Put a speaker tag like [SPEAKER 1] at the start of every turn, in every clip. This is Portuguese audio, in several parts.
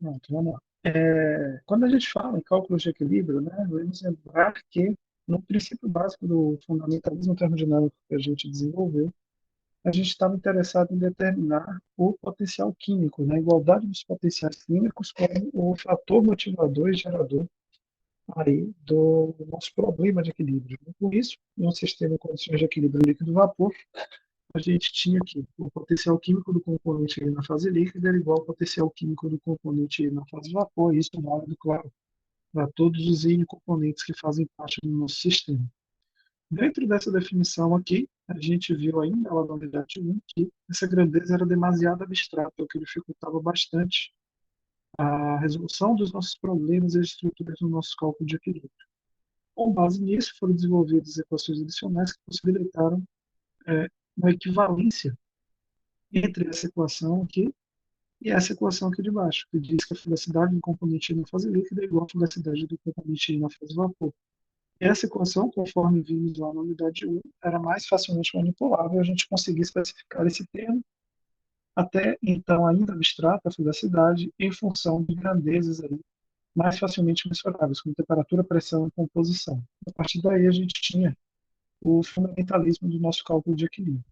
[SPEAKER 1] Pronto, vamos lá. Quando a gente fala em cálculos de equilíbrio, né, vamos lembrar que no princípio básico do fundamentalismo termodinâmico que a gente desenvolveu, a gente estava interessado em determinar o potencial químico, né, a igualdade dos potenciais químicos como o fator motivador e gerador aí do nosso problema de equilíbrio. Com isso, no sistema em condições de equilíbrio líquido-vapor, a gente tinha aqui o potencial químico do componente E na fase líquida era igual ao potencial químico do componente E na fase vapor, e isso é válido, claro, para todos os N componentes que fazem parte do nosso sistema. Dentro dessa definição aqui, a gente viu ainda lá na unidade 1 que essa grandeza era demasiado abstrata, o que dificultava bastante a resolução dos nossos problemas e as estruturas do nosso cálculo de equilíbrio. Com base nisso, foram desenvolvidas equações adicionais que possibilitaram uma equivalência entre essa equação aqui e essa equação aqui de baixo, que diz que a fluidicidade do componente I na fase líquida é igual à fluidicidade do componente I na fase vapor. E essa equação, conforme vimos lá na unidade 1, era mais facilmente manipulável, a gente conseguia especificar esse termo, até então ainda abstrata, a fluidicidade, em função de grandezas aí, mais facilmente mensuráveis, como temperatura, pressão e composição. A partir daí a gente tinha o fundamentalismo do nosso cálculo de equilíbrio.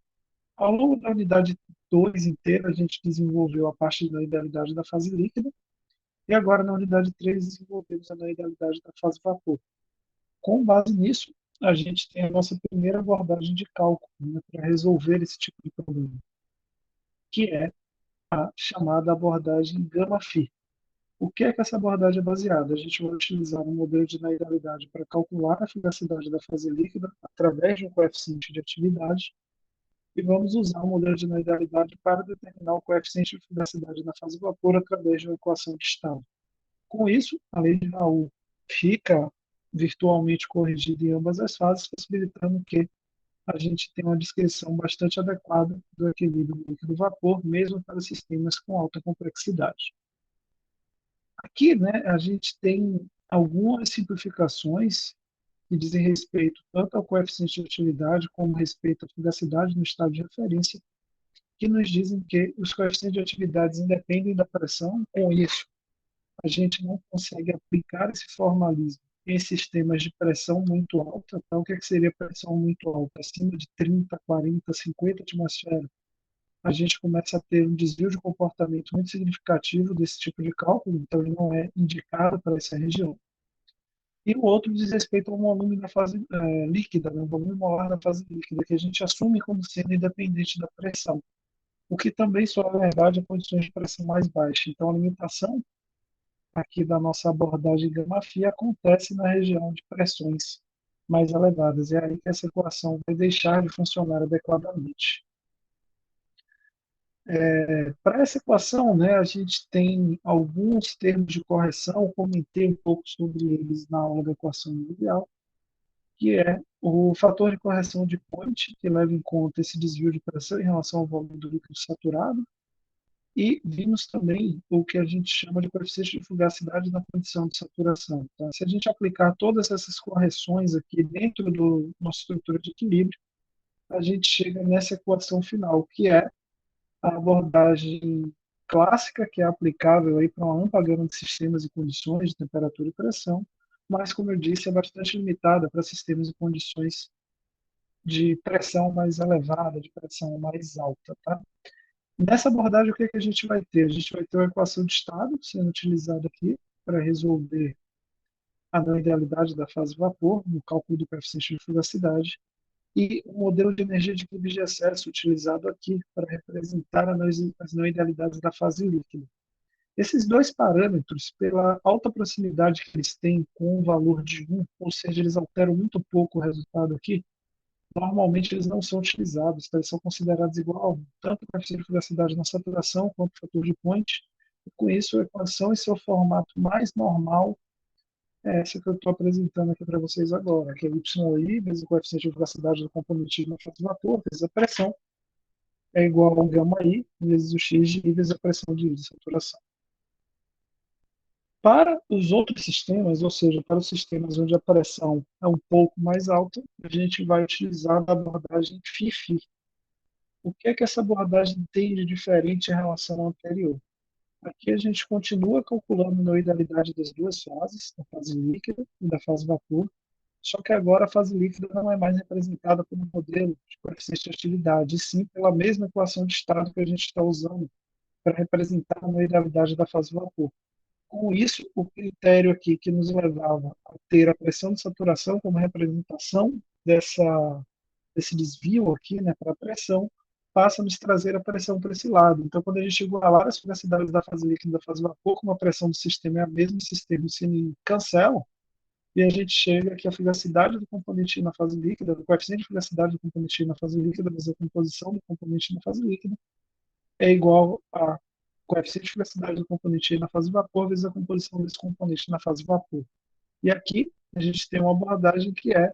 [SPEAKER 1] Ao longo da unidade 2 inteira, a gente desenvolveu a parte da idealidade da fase líquida, e agora na unidade 3 desenvolvemos a idealidade da fase vapor. Com base nisso, a gente tem a nossa primeira abordagem de cálculo, né, para resolver esse tipo de problema, que é a chamada abordagem Gama-Phi. O que é que essa abordagem é baseada? A gente vai utilizar um modelo de idealidade para calcular a fugacidade da fase líquida através de um coeficiente de atividade e vamos usar o modelo de idealidade para determinar o coeficiente de fugacidade da fase vapor através de uma equação de estado. Com isso, a lei de Raoult fica virtualmente corrigida em ambas as fases, possibilitando que a gente tenha uma descrição bastante adequada do equilíbrio líquido-vapor, mesmo para sistemas com alta complexidade. Aqui, né, a gente tem algumas simplificações que dizem respeito tanto ao coeficiente de atividade como respeito à fugacidade no estado de referência, que nos dizem que os coeficientes de atividades independem da pressão. Com isso, a gente não consegue aplicar esse formalismo em sistemas de pressão muito alta. Então, o que seria pressão muito alta? Acima de 30, 40, 50 atmosferas. A gente começa a ter um desvio de comportamento muito significativo desse tipo de cálculo, então ele não é indicado para essa região. E o outro diz respeito ao volume da fase líquida, né, o volume molar da fase líquida, que a gente assume como sendo independente da pressão, o que também só é verdade em condições de pressão mais baixa. Então, a limitação aqui da nossa abordagem gama-fi acontece na região de pressões mais elevadas. É aí que essa equação vai deixar de funcionar adequadamente. Para essa equação, né, a gente tem alguns termos de correção, eu comentei um pouco sobre eles na aula da equação ideal, que é o fator de correção de Point, que leva em conta esse desvio de pressão em relação ao volume do líquido saturado, e vimos também o que a gente chama de coeficiente de fugacidade na condição de saturação. Tá? Se a gente aplicar todas essas correções aqui dentro da nossa estrutura de equilíbrio, a gente chega nessa equação final, que é a abordagem clássica, que é aplicável aí para uma ampla gama de sistemas e condições de temperatura e pressão, mas, como eu disse, é bastante limitada para sistemas e condições de pressão mais elevada, de pressão mais alta. Tá? Nessa abordagem, o que, é que a gente vai ter? A gente vai ter uma equação de estado sendo utilizada aqui para resolver a não idealidade da fase vapor, no cálculo do coeficiente de fugacidade, e o modelo de energia de equilíbrio de excesso utilizado aqui para representar as não idealidades da fase líquida. Esses dois parâmetros, pela alta proximidade que eles têm com o valor de 1, ou seja, eles alteram muito pouco o resultado aqui, normalmente eles não são utilizados, então eles são considerados igual, tanto o coeficiente de fugacidade na saturação quanto o fator de Point, e com isso a equação em seu formato mais normal é essa que eu estou apresentando aqui para vocês agora, que é YI vezes o coeficiente de fugacidade do componente na fase vapor, vezes a pressão, é igual ao gama I vezes o X de I vezes a pressão de saturação. Para os outros sistemas, ou seja, para os sistemas onde a pressão é um pouco mais alta, a gente vai utilizar a abordagem FIFI. O que é que essa abordagem tem de diferente em relação à anterior? Aqui a gente continua calculando a noidalidade das duas fases, da fase líquida e da fase vapor, só que agora a fase líquida não é mais representada por um modelo de coeficiente de atividade, e sim pela mesma equação de estado que a gente está usando para representar a noidalidade da fase vapor. Com isso, o critério aqui que nos levava a ter a pressão de saturação como representação desse desvio aqui, né, para a pressão, passa a nos trazer a pressão para esse lado. Então, quando a gente igualar as velocidades da fase líquida e da fase vapor, como a pressão do sistema é a mesma, o sistema se cancela, e a gente chega que a fugacidade do componente I na fase líquida, o coeficiente de fugacidade do componente I na fase líquida, vezes a composição do componente I na fase líquida, é igual a coeficiente de fugacidade do componente I na fase vapor, vezes a composição desse componente na fase vapor. E aqui a gente tem uma abordagem que é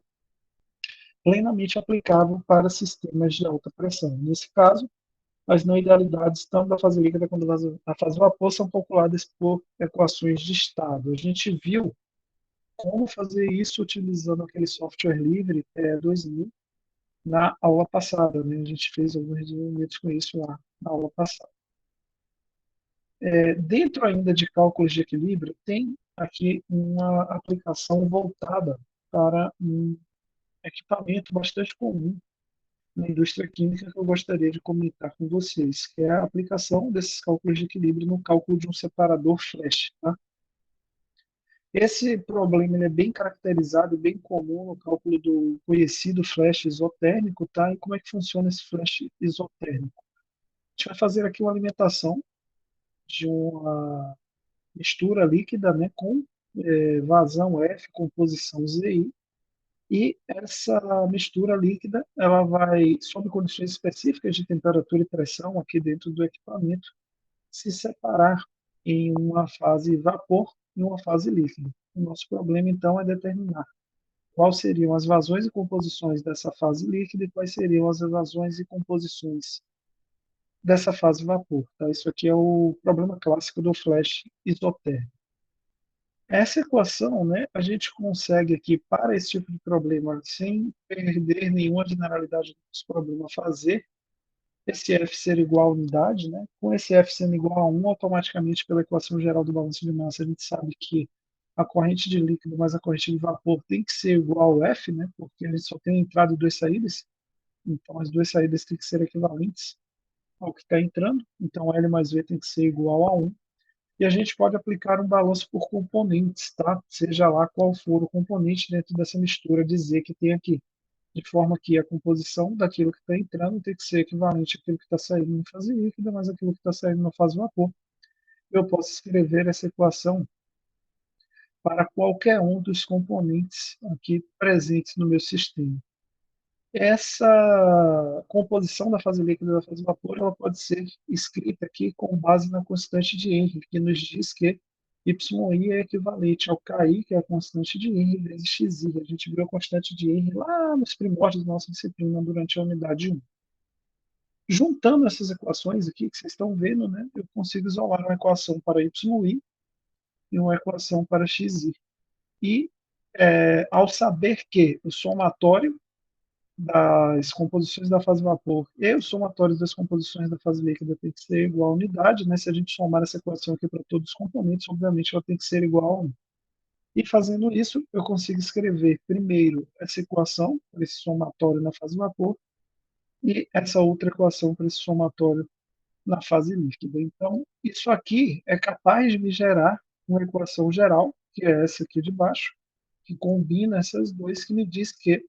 [SPEAKER 1] plenamente aplicável para sistemas de alta pressão. Nesse caso, as não idealidades tanto da fase líquida quanto da fase vapor são calculadas por equações de estado. A gente viu como fazer isso utilizando aquele software livre PE2000 na aula passada, né? A gente fez alguns desenvolvimentos com isso lá na aula passada. Dentro ainda de cálculos de equilíbrio, tem aqui uma aplicação voltada para um equipamento bastante comum na indústria química que eu gostaria de comentar com vocês, que é a aplicação desses cálculos de equilíbrio no cálculo de um separador flash. Tá? Esse problema ele é bem caracterizado, bem comum no cálculo do conhecido flash isotérmico. Tá? E como é que funciona esse flash isotérmico? A gente vai fazer aqui uma alimentação de uma mistura líquida, né, com vazão F, composição ZI, e essa mistura líquida ela vai, sob condições específicas de temperatura e pressão aqui dentro do equipamento, se separar em uma fase vapor e uma fase líquida. O nosso problema, então, é determinar quais seriam as vazões e composições dessa fase líquida e quais seriam as vazões e composições dessa fase vapor. Tá? Isso aqui é o problema clássico do flash isotérmico. Essa equação, né, a gente consegue aqui, para esse tipo de problema, sem perder nenhuma generalidade dos problemas, fazer esse F ser igual a unidade, né? Com esse F sendo igual a 1, automaticamente, pela equação geral do balanço de massa, a gente sabe que a corrente de líquido mais a corrente de vapor tem que ser igual ao F, né? Porque a gente só tem entrada e duas saídas, então as duas saídas têm que ser equivalentes ao que está entrando, então L mais V tem que ser igual a 1. E a gente pode aplicar um balanço por componentes, tá? Seja lá qual for o componente dentro dessa mistura de Z que tem aqui. De forma que a composição daquilo que está entrando tem que ser equivalente àquilo que está saindo na fase líquida, mais aquilo que está saindo na fase vapor. Eu posso escrever essa equação para qualquer um dos componentes aqui presentes no meu sistema. Essa composição da fase líquida e da fase vapor ela pode ser escrita aqui com base na constante de Henry, que nos diz que YI é equivalente ao KI, que é a constante de Henry, vezes XI. A gente viu a constante de Henry lá nos primórdios da nossa disciplina, durante a unidade 1. Juntando essas equações aqui que vocês estão vendo, né, eu consigo isolar uma equação para YI e uma equação para XI. E, ao saber que o somatório das composições da fase vapor e os somatórios das composições da fase líquida tem que ser igual a unidade, né? Se a gente somar essa equação aqui para todos os componentes, obviamente ela tem que ser igual a 1. E fazendo isso, eu consigo escrever primeiro essa equação para esse somatório na fase vapor e essa outra equação para esse somatório na fase líquida. Então, isso aqui é capaz de me gerar uma equação geral, que é essa aqui de baixo, que combina essas duas, que me diz que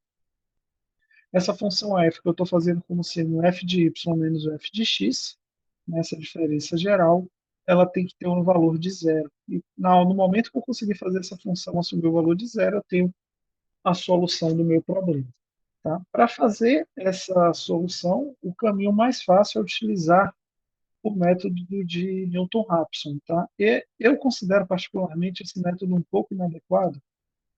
[SPEAKER 1] essa função f que eu estou fazendo como sendo f de y menos o f de x, nessa diferença geral, ela tem que ter um valor de zero. E no momento que eu conseguir fazer essa função assumir o valor de zero, eu tenho a solução do meu problema. Tá? Para fazer essa solução, o caminho mais fácil é utilizar o método de Newton-Raphson. Tá? E eu considero particularmente esse método um pouco inadequado,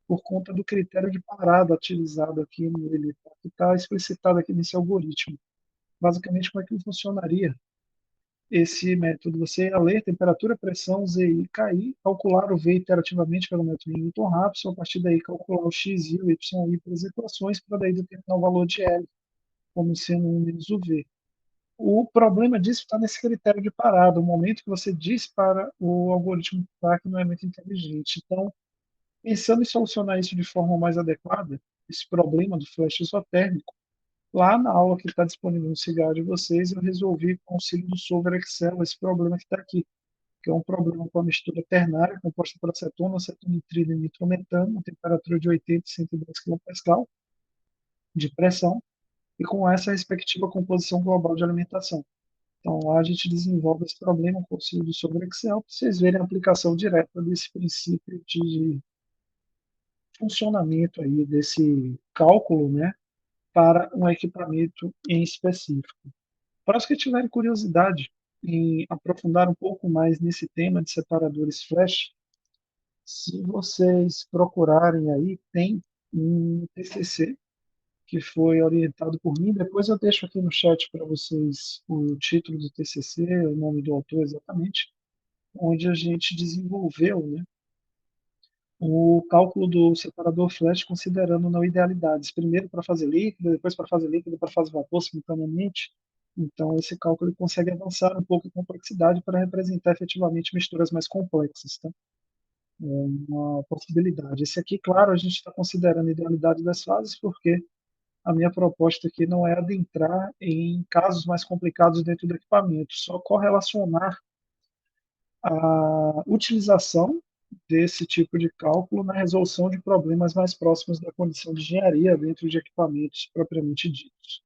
[SPEAKER 1] por conta do critério de parada utilizado aqui nele, tá? Que está explicitado aqui nesse algoritmo. Basicamente, como é que funcionaria esse método? Você ia ler temperatura, pressão, ZI, KI, calcular o V iterativamente pelo método de Newton-Raphson, a partir daí calcular o XI e o YI para as equações, para daí determinar o valor de L, como sendo 1 menos o V. O problema disso está nesse critério de parada, o momento que você diz para o algoritmo parar que não é muito inteligente. Então, pensando em solucionar isso de forma mais adequada, esse problema do flash isotérmico, lá na aula que está disponível no Cigarro de vocês, eu resolvi com o auxílio do Solver Excel esse problema que está aqui, que é um problema com a mistura ternária composta por acetona, acetonitrilo e nitrometano, a temperatura de 80 e 110 kPa de pressão, e com essa respectiva composição global de alimentação. Então, lá a gente desenvolve esse problema com o auxílio do Solver Excel, para vocês verem a aplicação direta desse princípio de funcionamento aí, desse cálculo, né, para um equipamento em específico. Para os que tiverem curiosidade em aprofundar um pouco mais nesse tema de separadores flash, se vocês procurarem aí, tem um TCC que foi orientado por mim. Depois eu deixo aqui no chat para vocês o título do TCC, o nome do autor exatamente, onde a gente desenvolveu, né, o cálculo do separador flash considerando não idealidades, primeiro para fase líquida, depois para fase líquida, para fase vapor simultaneamente. Então, esse cálculo ele consegue avançar um pouco em complexidade para representar efetivamente misturas mais complexas. Tá? É uma possibilidade. Esse aqui, claro, a gente está considerando a idealidade das fases, porque a minha proposta aqui não é adentrar em casos mais complicados dentro do equipamento, só correlacionar a utilização desse tipo de cálculo na resolução de problemas mais próximos da condição de engenharia dentro de equipamentos propriamente ditos.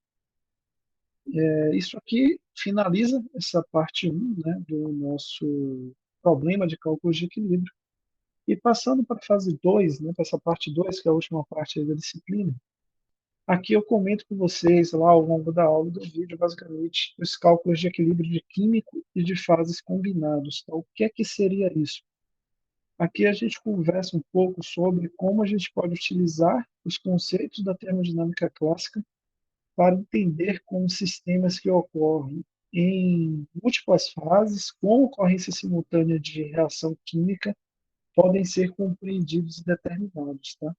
[SPEAKER 1] Isso aqui finaliza essa parte 1, né, do nosso problema de cálculos de equilíbrio. E passando para a fase 2, né, para essa parte 2, que é a última parte da disciplina, aqui eu comento com vocês lá ao longo da aula do vídeo, basicamente, os cálculos de equilíbrio de químico e de fases combinados. Tá? O que é que seria isso? Aqui a gente conversa um pouco sobre como a gente pode utilizar os conceitos da termodinâmica clássica para entender como sistemas que ocorrem em múltiplas fases, com ocorrência simultânea de reação química, podem ser compreendidos e determinados. Tá?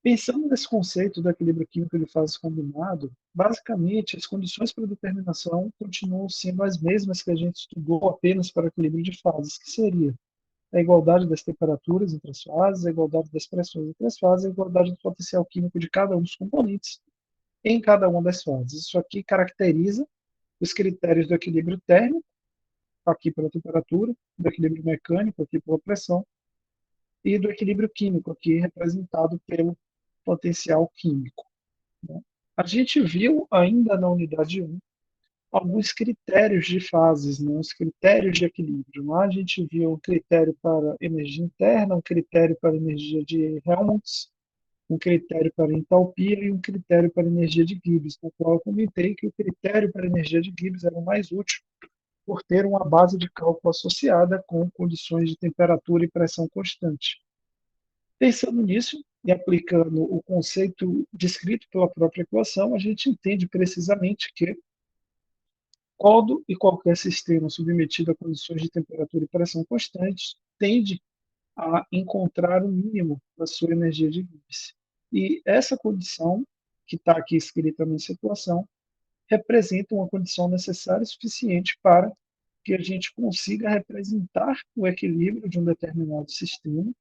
[SPEAKER 1] Pensando nesse conceito do equilíbrio químico de fases combinado, basicamente as condições para determinação continuam sendo as mesmas que a gente estudou apenas para equilíbrio de fases, que seria a igualdade das temperaturas entre as fases, a igualdade das pressões entre as fases, a igualdade do potencial químico de cada um dos componentes em cada uma das fases. Isso aqui caracteriza os critérios do equilíbrio térmico, aqui pela temperatura, do equilíbrio mecânico, aqui pela pressão, e do equilíbrio químico, aqui representado pelo potencial químico. Né? A gente viu ainda na unidade 1 alguns critérios de fases, né? Os critérios de equilíbrio. Lá a gente viu um critério para energia interna, um critério para energia de Helmholtz, um critério para entalpia e um critério para energia de Gibbs, no qual eu comentei que o critério para energia de Gibbs era o mais útil por ter uma base de cálculo associada com condições de temperatura e pressão constante. Pensando nisso e aplicando o conceito descrito pela própria equação, a gente entende precisamente que todo e qualquer sistema submetido a condições de temperatura e pressão constantes tende a encontrar o mínimo da sua energia de Gibbs. E essa condição, que está aqui escrita nessa equação, representa uma condição necessária e suficiente para que a gente consiga representar o equilíbrio de um determinado sistema,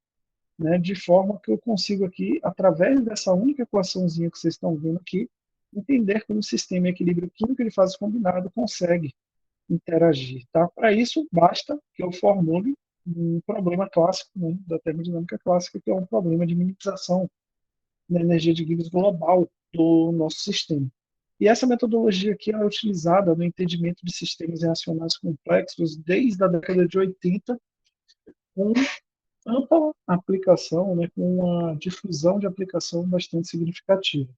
[SPEAKER 1] né, de forma que eu consigo aqui, através dessa única equaçãozinha que vocês estão vendo aqui, entender como o sistema em equilíbrio químico de fase combinado consegue interagir. Tá? Para isso, basta que eu formule um problema clássico, né, da termodinâmica clássica, que é um problema de minimização da energia de Gibbs global do nosso sistema. E essa metodologia aqui é utilizada no entendimento de sistemas reacionais complexos desde a década de 80, com ampla aplicação, né, com uma difusão de aplicação bastante significativa.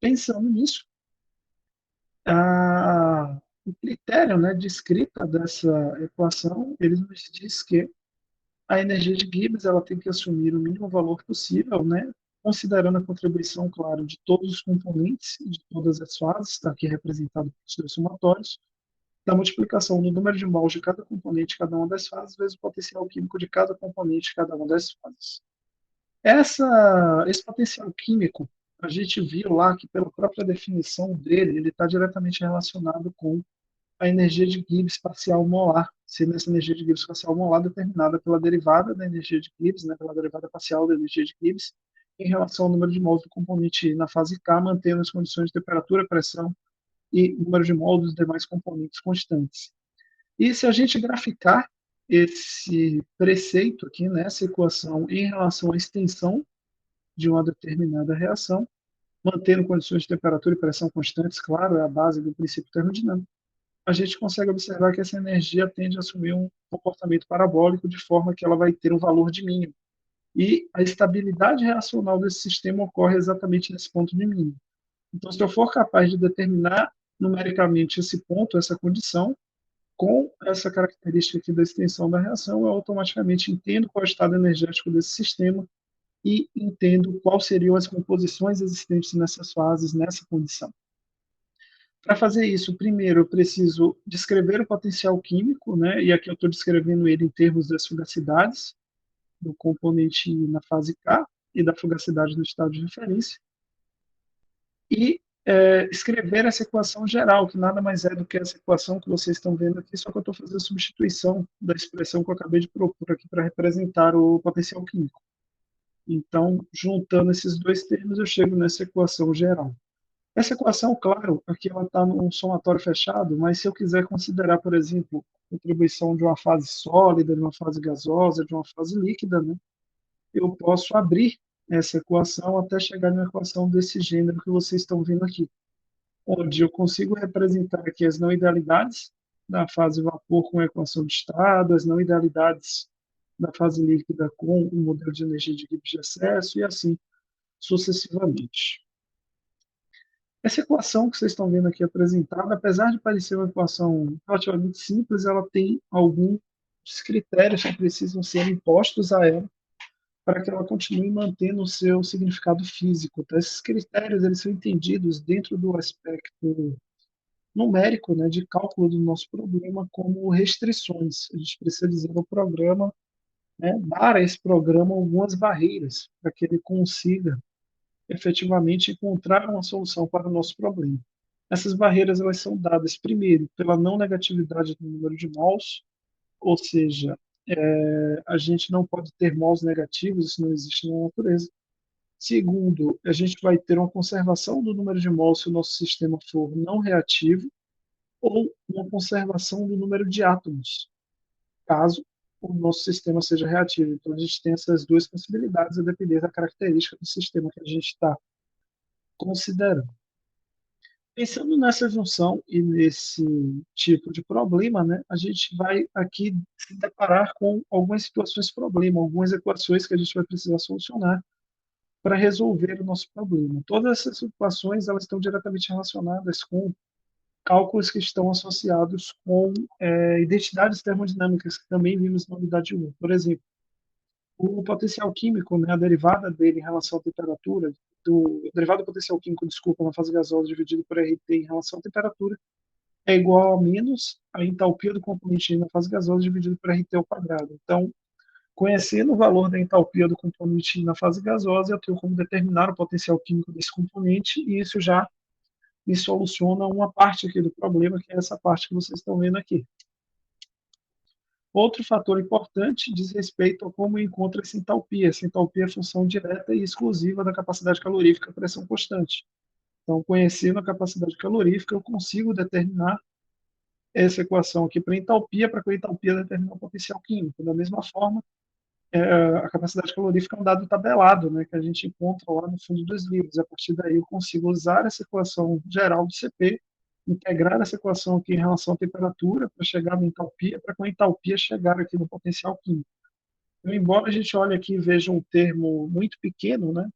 [SPEAKER 1] Pensando nisso, o critério, né, de escrita dessa equação, ele nos diz que a energia de Gibbs ela tem que assumir o mínimo valor possível, né, considerando a contribuição, claro, de todos os componentes, de todas as fases, está aqui representado pelos dois somatórios, da multiplicação do número de mols de cada componente de cada uma das fases, vezes o potencial químico de cada componente de cada uma das fases. Esse potencial químico, a gente viu lá que, pela própria definição dele, ele está diretamente relacionado com a energia de Gibbs parcial molar, sendo essa energia de Gibbs parcial molar determinada pela derivada da energia de Gibbs, né, pela derivada parcial da energia de Gibbs, em relação ao número de mols do componente I na fase K, mantendo as condições de temperatura, pressão e número de mols dos demais componentes constantes. E se a gente graficar esse preceito aqui, né, essa equação, em relação à extensão de uma determinada reação, mantendo condições de temperatura e pressão constantes, claro, é a base do princípio termodinâmico, a gente consegue observar que essa energia tende a assumir um comportamento parabólico de forma que ela vai ter um valor de mínimo. E a estabilidade reacional desse sistema ocorre exatamente nesse ponto de mínimo. Então, se eu for capaz de determinar numericamente esse ponto, essa condição, com essa característica aqui da extensão da reação, eu automaticamente entendo qual é o estado energético desse sistema e entendo quais seriam as composições existentes nessas fases, nessa condição. Para fazer isso, primeiro eu preciso descrever o potencial químico, né? E aqui eu estou descrevendo ele em termos das fugacidades do componente I na fase K e da fugacidade no estado de referência. E escrever essa equação geral, que nada mais é do que essa equação que vocês estão vendo aqui, só que eu estou fazendo a substituição da expressão que eu acabei de propor aqui para representar o potencial químico. Então, juntando esses dois termos, eu chego nessa equação geral. Essa equação, claro, aqui ela está num somatório fechado, mas se eu quiser considerar, por exemplo, a contribuição de uma fase sólida, de uma fase gasosa, de uma fase líquida, né, eu posso abrir essa equação até chegar numa equação desse gênero que vocês estão vendo aqui, onde eu consigo representar aqui as não idealidades da fase vapor com a equação de estado, as não idealidades da fase líquida com o modelo de energia de Gibbs de excesso e assim sucessivamente. Essa equação que vocês estão vendo aqui apresentada, apesar de parecer uma equação relativamente simples, ela tem alguns critérios que precisam ser impostos a ela para que ela continue mantendo o seu significado físico. Então, esses critérios eles são entendidos dentro do aspecto numérico, né, de cálculo do nosso problema como restrições. A gente precisa dizer ao programa, né, dar a esse programa algumas barreiras para que ele consiga efetivamente encontrar uma solução para o nosso problema. Essas barreiras elas são dadas, primeiro, pela não negatividade do número de mols, ou seja, a gente não pode ter mols negativos, isso não existe na natureza. Segundo, a gente vai ter uma conservação do número de mols se o nosso sistema for não reativo, ou uma conservação do número de átomos, caso o nosso sistema seja reativo. Então, a gente tem essas duas possibilidades a depender da característica do sistema que a gente está considerando. Pensando nessa junção e nesse tipo de problema, né, a gente vai aqui se deparar com algumas situações problema, algumas equações que a gente vai precisar solucionar para resolver o nosso problema. Todas essas equações elas estão diretamente relacionadas com cálculos que estão associados com identidades termodinâmicas, que também vimos na unidade 1. Por exemplo, o potencial químico, né, a derivada dele em relação à temperatura, a derivada do potencial químico, desculpa, na fase gasosa dividido por RT em relação à temperatura, é igual a menos a entalpia do componente na fase gasosa dividido por RT ao quadrado. Então, conhecendo o valor da entalpia do componente na fase gasosa, eu tenho como determinar o potencial químico desse componente, e isso já me soluciona uma parte aqui do problema, que é essa parte que vocês estão vendo aqui. Outro fator importante diz respeito a como encontra essa entalpia. Essa entalpia é função direta e exclusiva da capacidade calorífica a pressão constante. Então, conhecendo a capacidade calorífica, eu consigo determinar essa equação aqui para entalpia, para que a entalpia determine o potencial químico. Da mesma forma, a capacidade calorífica é um dado tabelado, né, que a gente encontra lá no fundo dos livros. A partir daí, eu consigo usar essa equação geral do CP, integrar essa equação aqui em relação à temperatura para chegar na entalpia, para com a entalpia chegar aqui no potencial químico. Então, embora a gente olhe aqui e veja um termo muito pequeno, né,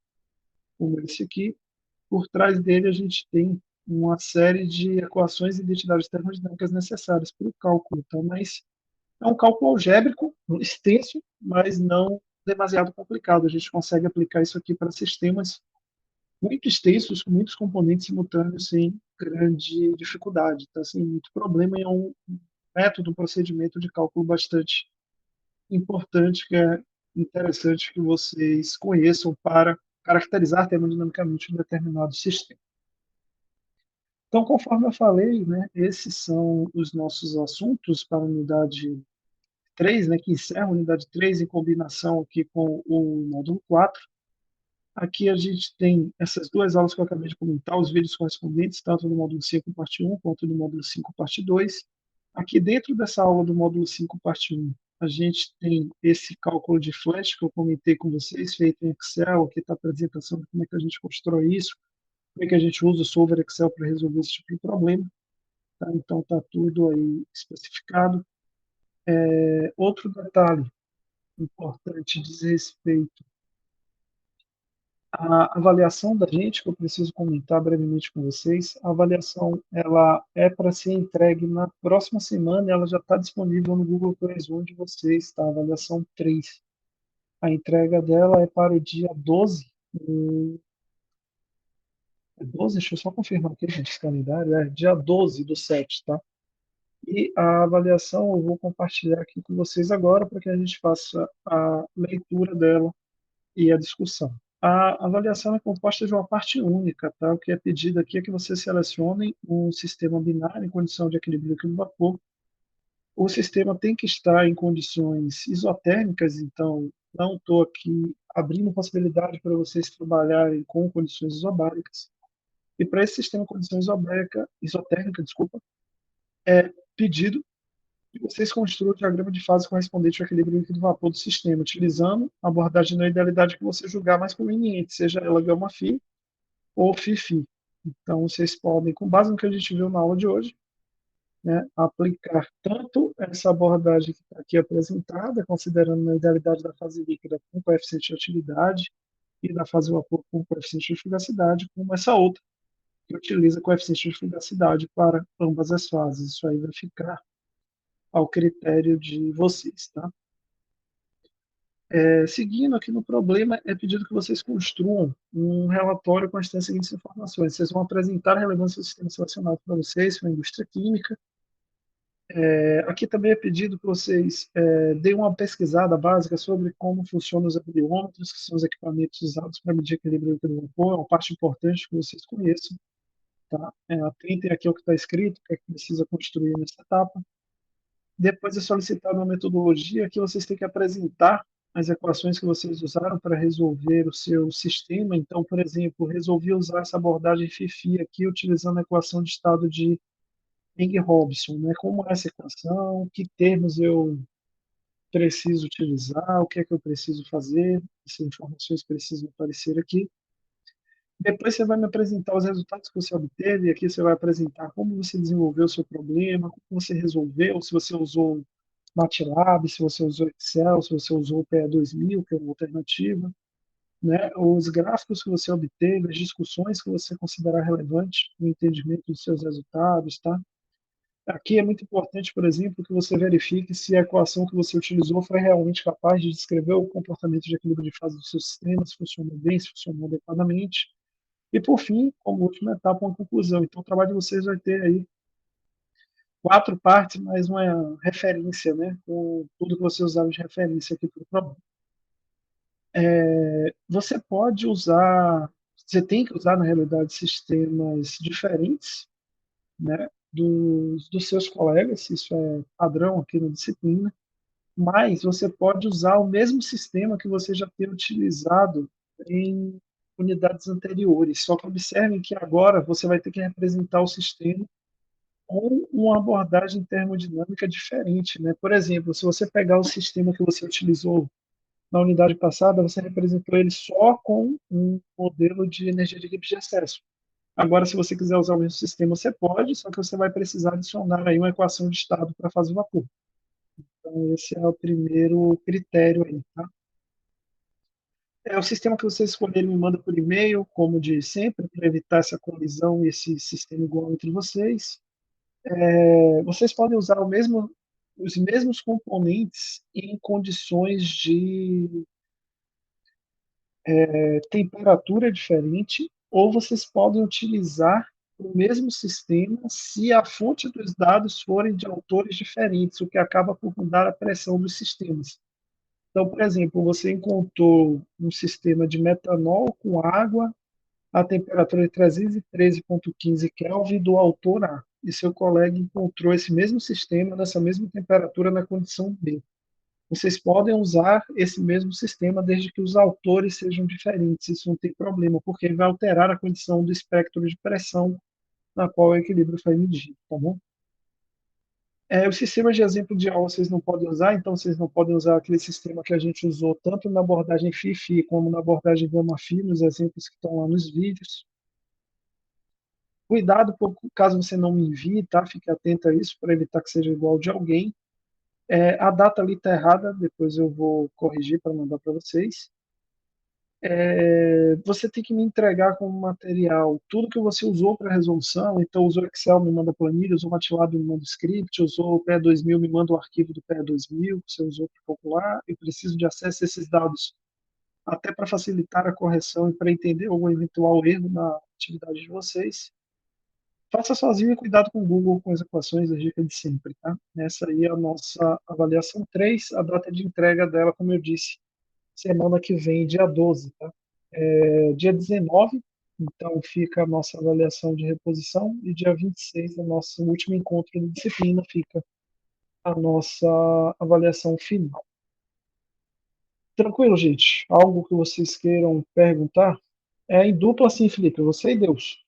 [SPEAKER 1] como esse aqui, por trás dele a gente tem uma série de equações e identidades termodinâmicas necessárias para o cálculo. Então, mas é um cálculo algébrico, extenso, mas não demasiado complicado. A gente consegue aplicar isso aqui para sistemas muito extensos, com muitos componentes simultâneos, sem grande dificuldade. Então, assim, muito problema, e é um método, um procedimento de cálculo bastante importante, que é interessante que vocês conheçam para caracterizar termodinamicamente um determinado sistema. Então, conforme eu falei, né, esses são os nossos assuntos para a unidade 3, né, que encerra a unidade 3 em combinação aqui com o módulo 4. Aqui a gente tem essas duas aulas que eu acabei de comentar, os vídeos correspondentes, tanto do módulo 5, parte 1, quanto do módulo 5, parte 2. Aqui dentro dessa aula do módulo 5, parte 1, a gente tem esse cálculo de flash que eu comentei com vocês, feito em Excel. Aqui está a apresentação de como é que a gente constrói isso, como é que a gente usa o solver Excel para resolver esse tipo de problema. Tá? Então, está tudo aí especificado. Outro detalhe importante diz respeito à avaliação da gente, que eu preciso comentar brevemente com vocês. A avaliação ela é para ser entregue na próxima semana, ela já está disponível no Google Classroom de vocês, tá? A avaliação 3. A entrega dela é para o dia 12. 12, deixa eu só confirmar aqui, gente, esse calendário. É dia 12 do 7, tá? E a avaliação eu vou compartilhar aqui com vocês agora para que a gente faça a leitura dela e a discussão. A avaliação é composta de uma parte única, tá? O que é pedido aqui é que você selecione um sistema binário em condição de equilíbrio líquido-vapor. O sistema tem que estar em condições isotérmicas, então não estou aqui abrindo possibilidade para vocês trabalharem com condições isobáricas. E para esse sistema em condição isotérmica, desculpa, é pedido que vocês construam o diagrama de fase correspondente ao equilíbrio líquido-vapor do sistema, utilizando a abordagem na idealidade que você julgar mais conveniente, seja ela gama-phi ou phi-phi. Então, vocês podem, com base no que a gente viu na aula de hoje, né, aplicar tanto essa abordagem que está aqui apresentada, considerando a idealidade da fase líquida com coeficiente de atividade e da fase vapor com coeficiente de fugacidade, como essa outra, que utiliza coeficiente de fugacidade para ambas as fases. Isso aí vai ficar ao critério de vocês, tá? Seguindo aqui no problema, é pedido que vocês construam um relatório com as seguintes informações. Vocês vão apresentar a relevância do sistema selecionado para vocês, para a indústria química. Aqui também é pedido que vocês deem uma pesquisada básica sobre como funcionam os ampliômetros, que são os equipamentos usados para medir equilíbrio do vapor. É uma parte importante que vocês conheçam. Tá? Atentem aqui ao que está escrito, o que é que precisa construir nessa etapa. Depois é solicitado uma metodologia que vocês têm que apresentar as equações que vocês usaram para resolver o seu sistema. Então, por exemplo, resolvi usar essa abordagem FIFI aqui utilizando a equação de estado de Young-Robson, né? Como é essa equação, que termos eu preciso utilizar, o que é que eu preciso fazer, essas informações precisam aparecer aqui. Depois você vai me apresentar os resultados que você obteve, e aqui você vai apresentar como você desenvolveu o seu problema, como você resolveu, se você usou MATLAB, se você usou Excel, se você usou o PE2000, que é uma alternativa, né? Os gráficos que você obteve, as discussões que você considerar relevante no entendimento dos seus resultados, tá? Aqui é muito importante, por exemplo, que você verifique se a equação que você utilizou foi realmente capaz de descrever o comportamento de equilíbrio de fase do seu sistema, se funcionou bem, se funcionou adequadamente. E, por fim, como última etapa, uma conclusão. Então, o trabalho de vocês vai ter aí 4 partes, mais uma referência, né? Com tudo que você usava de referência aqui para o problema. Você pode usar, você tem que usar, na realidade, sistemas diferentes, né? Dos seus colegas, isso é padrão aqui na disciplina, mas você pode usar o mesmo sistema que você já tem utilizado em unidades anteriores. Só que observem que agora você vai ter que representar o sistema com uma abordagem termodinâmica diferente, né? Por exemplo, se você pegar o sistema que você utilizou na unidade passada, você representou ele só com um modelo de energia de Gibbs de excesso. Agora, se você quiser usar o mesmo sistema, você pode, só que você vai precisar adicionar aí uma equação de estado para fazer o vapor. Então, esse é o primeiro critério aí, tá? O sistema que vocês escolherem me manda por e-mail, como de sempre, para evitar essa colisão e esse sistema igual entre vocês. Vocês podem usar os mesmos componentes em condições de temperatura diferente, ou vocês podem utilizar o mesmo sistema se a fonte dos dados forem de autores diferentes, o que acaba por mudar a pressão dos sistemas. Então, por exemplo, você encontrou um sistema de metanol com água a temperatura de 313,15 Kelvin do autor A, e seu colega encontrou esse mesmo sistema nessa mesma temperatura na condição B. Vocês podem usar esse mesmo sistema desde que os autores sejam diferentes, isso não tem problema, porque vai alterar a condição do espectro de pressão na qual o equilíbrio foi medido, tá bom? Os sistemas de exemplo de aula vocês não podem usar, então vocês não podem usar aquele sistema que a gente usou tanto na abordagem FIFI como na abordagem Gama-FI, nos exemplos que estão lá nos vídeos. Cuidado, caso você não me envie, tá? Fique atento a isso para evitar que seja igual de alguém. A data ali está errada, depois eu vou corrigir para mandar para vocês. Você tem que me entregar como material tudo que você usou para resolução. Então, usou Excel, me manda planilha, usou MATLAB, me manda script, usou o PE2000, me manda o arquivo do PE2000, que você usou para calcular. Eu preciso de acesso a esses dados, até para facilitar a correção e para entender algum eventual erro na atividade de vocês. Faça sozinho e cuidado com o Google, com as equações, a dica de sempre, tá? Essa aí é a nossa avaliação 3, a data de entrega dela, como eu disse, semana que vem, dia 12, tá? Dia 19, então fica a nossa avaliação de reposição, e dia 26, o nosso último encontro de disciplina, fica a nossa avaliação final. Tranquilo, gente? Algo que vocês queiram perguntar? Em dupla, assim, Felipe, você e Deus.